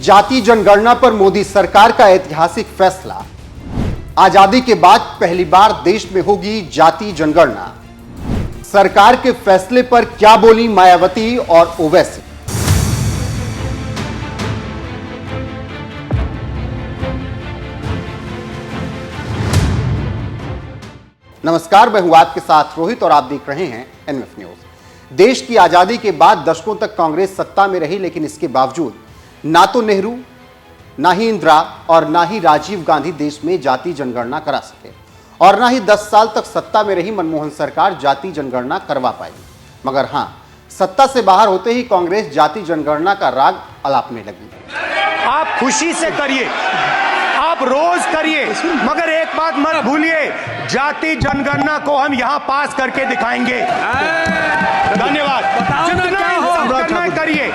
जाति जनगणना पर मोदी सरकार का ऐतिहासिक फैसला। आजादी के बाद पहली बार देश में होगी जाति जनगणना। सरकार के फैसले पर क्या बोली मायावती और ओवैसी। नमस्कार, मैं हूं आपके साथ रोहित और आप देख रहे हैं एनएफ न्यूज। देश की आजादी के बाद दशकों तक कांग्रेस सत्ता में रही, लेकिन इसके बावजूद ना तो नेहरू, ना ही इंदिरा और ना ही राजीव गांधी देश में जाति जनगणना करा सके और ना ही 10 साल तक सत्ता में रही मनमोहन सरकार जाति जनगणना करवा पाई। मगर हां, सत्ता से बाहर होते ही कांग्रेस जाति जनगणना का राग अलापने लगी। आप खुशी से करिए, आप रोज करिए, मगर एक बात मत भूलिए, जाति जनगणना को हम यहां पास करके दिखाएंगे। धन्यवाद। करिए।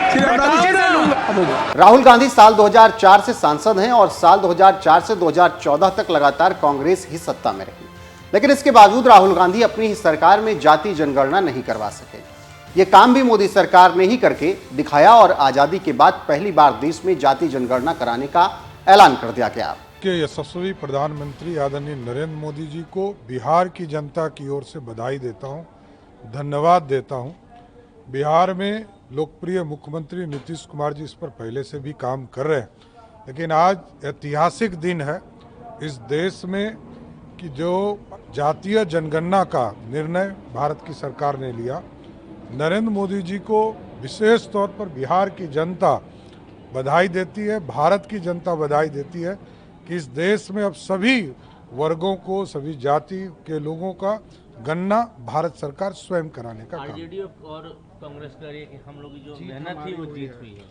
राहुल गांधी साल 2004 से सांसद हैं और साल 2004 से 2014 तक लगातार कांग्रेस ही सत्ता में रही, लेकिन इसके बावजूद राहुल गांधी अपनी ही सरकार में जाति जनगणना नहीं करवा सके। यह काम भी मोदी सरकार ने ही करके दिखाया और आजादी के बाद पहली बार देश में जाति जनगणना कराने का ऐलान कर दिया गया। के यशस्वी प्रधानमंत्री आदरणीय नरेंद्र मोदी जी को बिहार की जनता की ओर से बधाई देता हूं, धन्यवाद देता हूं। बिहार में लोकप्रिय मुख्यमंत्री नीतीश कुमार जी इस पर पहले से भी काम कर रहे हैं, लेकिन आज ऐतिहासिक दिन है इस देश में कि जो जातीय जनगणना का निर्णय भारत की सरकार ने लिया। नरेंद्र मोदी जी को विशेष तौर पर बिहार की जनता बधाई देती है, भारत की जनता बधाई देती है कि इस देश में अब सभी वर्गों को, सभी जाति के लोगों का गणना भारत सरकार स्वयं कराने का काम। आरजेडी और कांग्रेस कह रही है कि हम लोग की जो मेहनत थी वो जीत हुई है।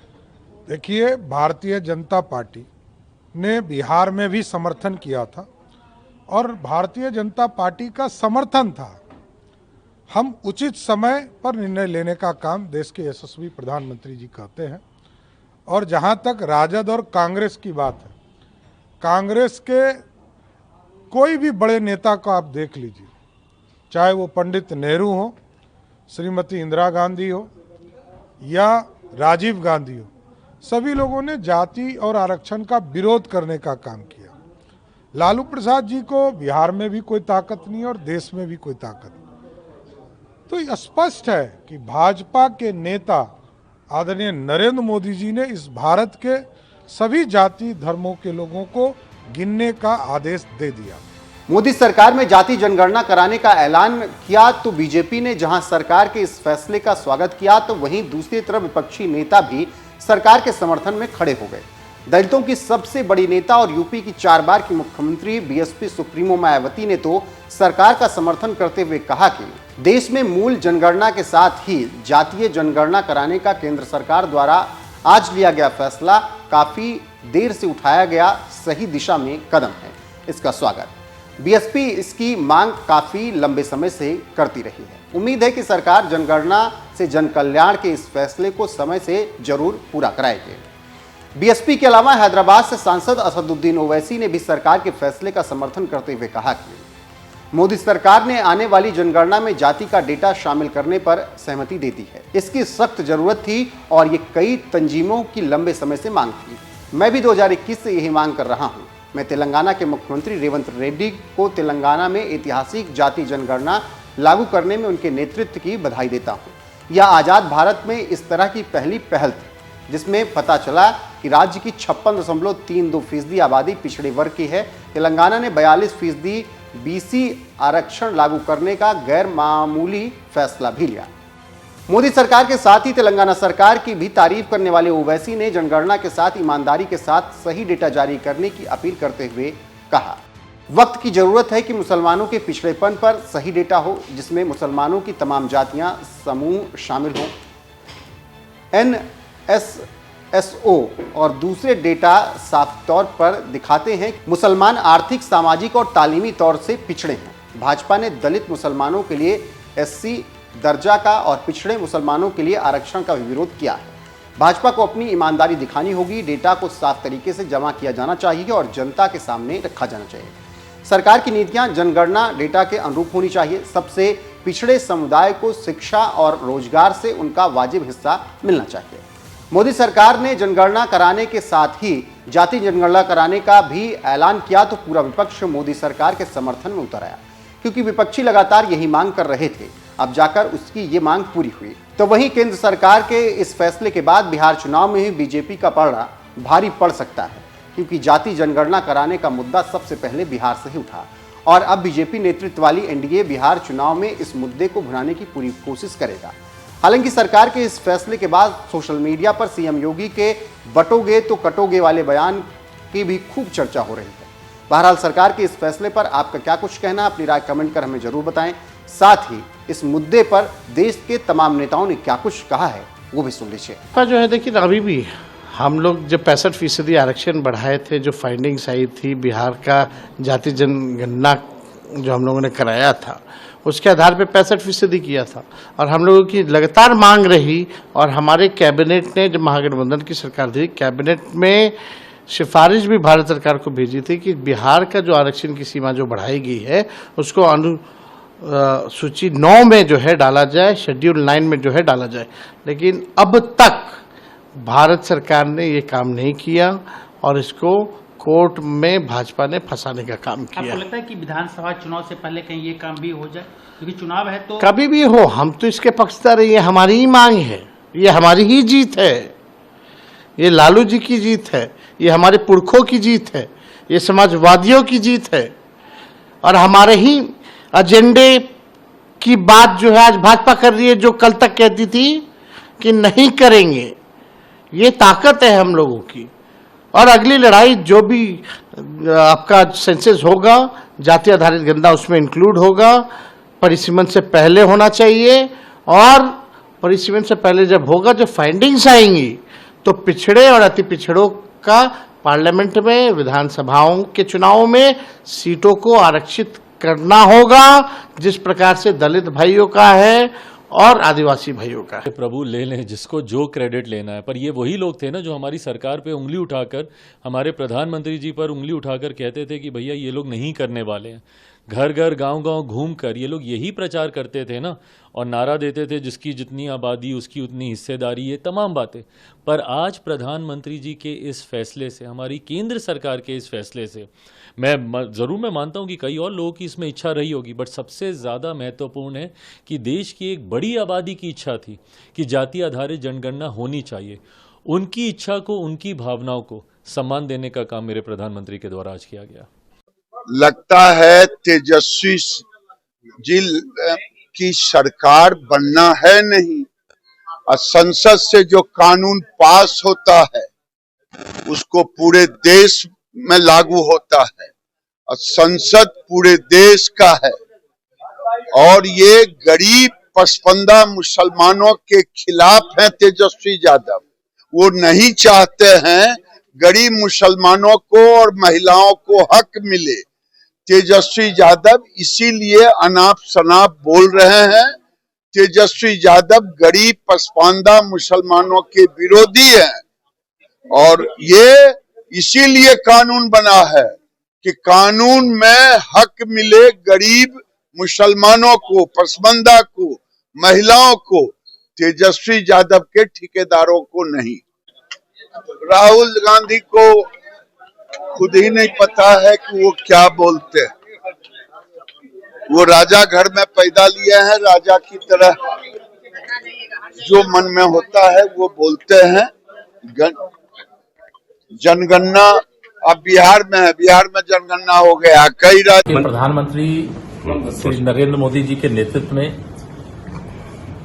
देखिए, भारतीय जनता पार्टी ने बिहार में भी समर्थन किया था और भारतीय जनता पार्टी का समर्थन था। हम उचित समय पर निर्णय लेने का काम देश के यशस्वी प्रधानमंत्री जी कहते हैं। और जहां तक राजद और कांग्रेस की बात है, कांग्रेस के कोई भी बड़े नेता को आप देख लीजिए, चाहे वो पंडित नेहरू हो, श्रीमती इंदिरा गांधी हो या राजीव गांधी हो, सभी लोगों ने जाति और आरक्षण का विरोध करने का काम किया। लालू प्रसाद जी को बिहार में भी कोई ताकत नहीं और देश में भी कोई ताकत नहीं। तो ये स्पष्ट है कि भाजपा के नेता आदरणीय नरेंद्र मोदी जी ने इस भारत के सभी जाति धर्मों के लोगों को गिनने का आदेश दे दिया। मोदी सरकार में जाति जनगणना कराने का ऐलान किया तो बीजेपी ने जहां सरकार के इस फैसले का स्वागत किया, तो वहीं दूसरी तरफ विपक्षी नेता भी सरकार के समर्थन में खड़े हो गए। दलितों की सबसे बड़ी नेता और यूपी की 4 बार की मुख्यमंत्री बीएसपी सुप्रीमो मायावती ने तो सरकार का समर्थन करते हुए कहा कि देश में मूल जनगणना के साथ ही जातीय जनगणना कराने का केंद्र सरकार द्वारा आज लिया गया फैसला काफी देर से उठाया गया सही दिशा में कदम है। इसका स्वागत बीएसपी इसकी मांग काफी लंबे समय से करती रही है। उम्मीद है कि सरकार जनगणना से जन कल्याण के इस फैसले को समय से जरूर पूरा कराएगी। बीएसपी के अलावा हैदराबाद से सांसद असदुद्दीन ओवैसी ने भी सरकार के फैसले का समर्थन करते हुए कहा कि मोदी सरकार ने आने वाली जनगणना में जाति का डेटा शामिल करने पर सहमति दे दी है। इसकी सख्त जरूरत थी और ये कई तंजीमों की लंबे समय से मांग थी। मैं भी 2021 से यही मांग कर रहा हूं। मैं तेलंगाना के मुख्यमंत्री रेवंत रेड्डी को तेलंगाना में ऐतिहासिक जाति जनगणना लागू करने में उनके नेतृत्व की बधाई देता हूं। यह आजाद भारत में इस तरह की पहली पहल थी जिसमें पता चला कि राज्य की 56.32% आबादी पिछड़े वर्ग की है। तेलंगाना ने 42% बीसी आरक्षण लागू करने का गैर मामूली फैसला भी लिया। मोदी सरकार के साथ ही तेलंगाना सरकार की भी तारीफ करने वाले ओवैसी ने जनगणना के साथ ईमानदारी के साथ सही डेटा जारी करने की अपील करते हुए कहा, वक्त की जरूरत है कि मुसलमानों के पिछड़ेपन पर सही डेटा हो जिसमें मुसलमानों की तमाम जातियां समूह शामिल हों। NSSO और दूसरे डेटा साफ तौर पर दिखाते हैं मुसलमान आर्थिक, सामाजिक और तालीमी तौर से पिछड़े हैं। भाजपा ने दलित मुसलमानों के लिए SC दर्जा का और पिछड़े मुसलमानों के लिए आरक्षण का विरोध किया है। भाजपा को अपनी ईमानदारी दिखानी होगी, डेटा को साफ तरीके से जमा किया जाना चाहिए और जनता के सामने रखा जाना चाहिए। सरकार की नीतियां जनगणना डेटा के अनुरूप होनी चाहिए। सबसे पिछड़े समुदाय को शिक्षा और रोजगार से उनका वाजिब हिस्सा मिलना चाहिए। मोदी सरकार ने जनगणना कराने के साथ ही जाति जनगणना कराने का भी ऐलान किया तो पूरा विपक्ष मोदी सरकार के समर्थन में उतर आया, क्योंकि विपक्षी लगातार यही मांग कर रहे थे। अब जाकर उसकी ये मांग पूरी हुई। तो वहीं केंद्र सरकार के इस फैसले के बाद बिहार चुनाव में ही बीजेपी का पलड़ा भारी पड़ सकता है, क्योंकि जाति जनगणना कराने का मुद्दा सबसे पहले बिहार से ही उठा और अब बीजेपी नेतृत्व वाली एनडीए बिहार चुनाव में इस मुद्दे को भुनाने की पूरी कोशिश करेगा। हालांकि सरकार के इस फैसले के बाद सोशल मीडिया पर सीएम योगी के बटोगे तो कटोगे वाले बयान की भी खूब चर्चा हो रही है। बहरहाल सरकार के इस फैसले पर आपका क्या कुछ कहना, अपनी राय कमेंट कर हमें जरूर बताएं। साथ ही इस मुद्दे पर देश के तमाम नेताओं ने क्या कुछ कहा है वो भी सुन लीजिए। जो है देखिए, अभी भी हम लोग जब 65% आरक्षण बढ़ाए थे, जो फाइंडिंग्स आई थी बिहार का जाति जनगणना जो हम लोगों ने कराया था, उसके आधार पे 65% किया था और हम लोगों की लगातार मांग रही। और हमारे कैबिनेट ने, जब महागठबंधन की सरकार थी, कैबिनेट में सिफारिश भी भारत सरकार को भेजी थी कि बिहार का जो आरक्षण की सीमा जो बढ़ाई गई है उसको सूची 9 में जो है डाला जाए, शेड्यूल 9 में जो है डाला जाए। लेकिन अब तक भारत सरकार ने ये काम नहीं किया और इसको कोर्ट में भाजपा ने फंसाने का काम किया। आपको लगता है कि विधानसभा चुनाव से पहले कहीं ये काम भी हो जाए, क्योंकि चुनाव है तो कभी भी हो, हम तो इसके पक्षधर है, ये हमारी ही मांग है, ये हमारी ही जीत है, ये लालू जी की जीत है, ये हमारे पुरखों की जीत है, ये समाजवादियों की जीत है और हमारे ही एजेंडे की बात जो है आज भाजपा कर रही है, जो कल तक कहती थी कि नहीं करेंगे। ये ताकत है हम लोगों की। और अगली लड़ाई जो भी आपका सेंसस होगा, जाति आधारित गणना उसमें इंक्लूड होगा, परिसीमन से पहले होना चाहिए। और परिसीमन से पहले जब होगा, जब फाइंडिंग्स आएंगी तो पिछड़े और अति पिछड़ों का पार्लियामेंट में, विधानसभाओं के चुनाव में सीटों को आरक्षित करना होगा, जिस प्रकार से दलित भाइयों का है और आदिवासी भाइयों का है। प्रभु ले लें जिसको जो क्रेडिट लेना है, पर ये वही लोग थे ना जो हमारी सरकार पे उंगली उठाकर, हमारे प्रधानमंत्री जी पर उंगली उठाकर कहते थे कि भैया ये लोग नहीं करने वाले हैं। घर घर गांव गांव घूमकर ये लोग यही प्रचार करते थे ना, और नारा देते थे जिसकी जितनी आबादी उसकी उतनी हिस्सेदारी, ये तमाम बातें। पर आज प्रधानमंत्री जी के इस फैसले से, हमारी केंद्र सरकार के इस फैसले से, मैं मानता हूं कि कई और लोगों की इसमें इच्छा रही होगी, बट सबसे ज़्यादा महत्वपूर्ण है कि देश की एक बड़ी आबादी की इच्छा थी कि जाति आधारित जनगणना होनी चाहिए। उनकी इच्छा को, उनकी भावनाओं को सम्मान देने का काम मेरे प्रधानमंत्री के द्वारा आज किया गया। लगता है तेजस्वी जी की सरकार बनना है नहीं, और संसद से जो कानून पास होता है उसको पूरे देश में लागू होता है और संसद पूरे देश का है। और ये गरीब पसमानदा मुसलमानों के खिलाफ है तेजस्वी यादव। वो नहीं चाहते हैं गरीब मुसलमानों को और महिलाओं को हक मिले। तेजस्वी यादव इसीलिए अनाप शनाप बोल रहे हैं। तेजस्वी यादव गरीब पसमानदा मुसलमानों के विरोधी हैं और ये इसीलिए कानून बना है कि कानून में हक मिले गरीब मुसलमानों को, पसमानदा को, महिलाओं को, तेजस्वी यादव के ठेकेदारों को नहीं। राहुल गांधी को खुद ही नहीं पता है कि वो क्या बोलते हैं। वो राजा घर में पैदा लिए हैं, राजा की तरह जो मन में होता है वो बोलते हैं। जनगणना अब बिहार में है, बिहार में जनगणना हो गया। कई राज्य प्रधानमंत्री श्री नरेंद्र मोदी जी के नेतृत्व में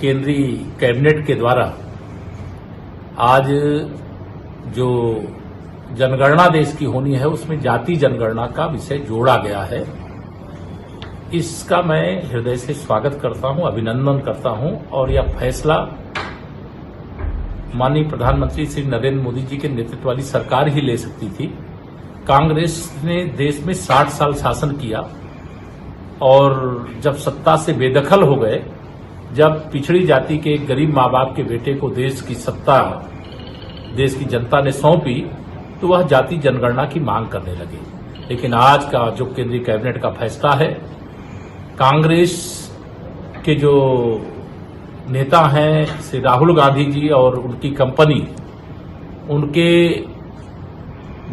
केंद्रीय कैबिनेट के द्वारा आज जो जनगणना देश की होनी है उसमें जाति जनगणना का विषय जोड़ा गया है। इसका मैं हृदय से स्वागत करता हूं, अभिनंदन करता हूं। और यह फैसला माननीय प्रधानमंत्री श्री नरेंद्र मोदी जी के नेतृत्व वाली सरकार ही ले सकती थी। कांग्रेस ने देश में 60 साल शासन किया और जब सत्ता से बेदखल हो गए, जब पिछड़ी जाति के एक गरीब माँ बाप के बेटे को देश की सत्ता देश की जनता ने सौंपी, तो वह जाति जनगणना की मांग करने लगे। लेकिन आज का जो केंद्रीय कैबिनेट का फैसला है, कांग्रेस के जो नेता हैं श्री राहुल गांधी जी और उनकी कंपनी, उनके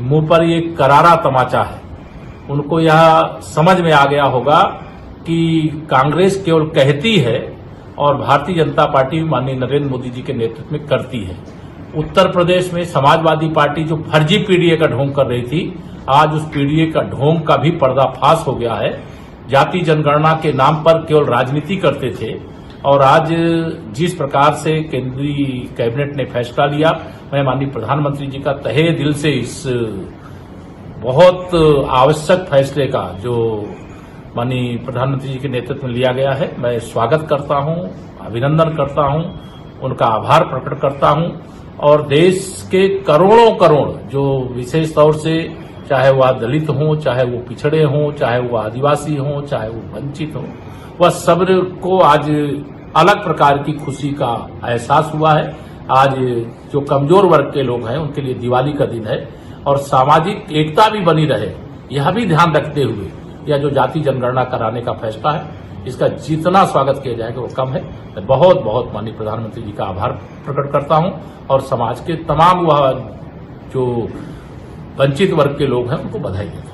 मुंह पर ये करारा तमाचा है। उनको यह समझ में आ गया होगा कि कांग्रेस केवल कहती है और भारतीय जनता पार्टी माननीय नरेंद्र मोदी जी के नेतृत्व में करती है। उत्तर प्रदेश में समाजवादी पार्टी जो फर्जी पीडीए का ढोंग कर रही थी, आज उस पीडीए का ढोंग का भी पर्दाफाश हो गया है। जाति जनगणना के नाम पर केवल राजनीति करते थे और आज जिस प्रकार से केंद्रीय कैबिनेट ने फैसला लिया, मैं माननीय प्रधानमंत्री जी का तहे दिल से इस बहुत आवश्यक फैसले का जो माननीय प्रधानमंत्री जी के नेतृत्व में लिया गया है, मैं स्वागत करता हूं, अभिनंदन करता हूं, उनका आभार प्रकट करता हूं। और देश के करोड़ों करोड़ जो विशेष तौर से चाहे वह दलित हों, चाहे वो पिछड़े हों, चाहे वो आदिवासी हों, चाहे वो वंचित हों, वह सब को आज अलग प्रकार की खुशी का एहसास हुआ है। आज जो कमजोर वर्ग के लोग हैं उनके लिए दिवाली का दिन है और सामाजिक एकता भी बनी रहे, यह भी ध्यान रखते हुए यह जो जाति जनगणना कराने का फैसला है, इसका जितना स्वागत किया जाएगा वो कम है। मैं बहुत बहुत माननीय प्रधानमंत्री जी का आभार प्रकट करता हूं और समाज के तमाम वह जो वंचित वर्ग के लोग हैं उनको बधाई देता हूं।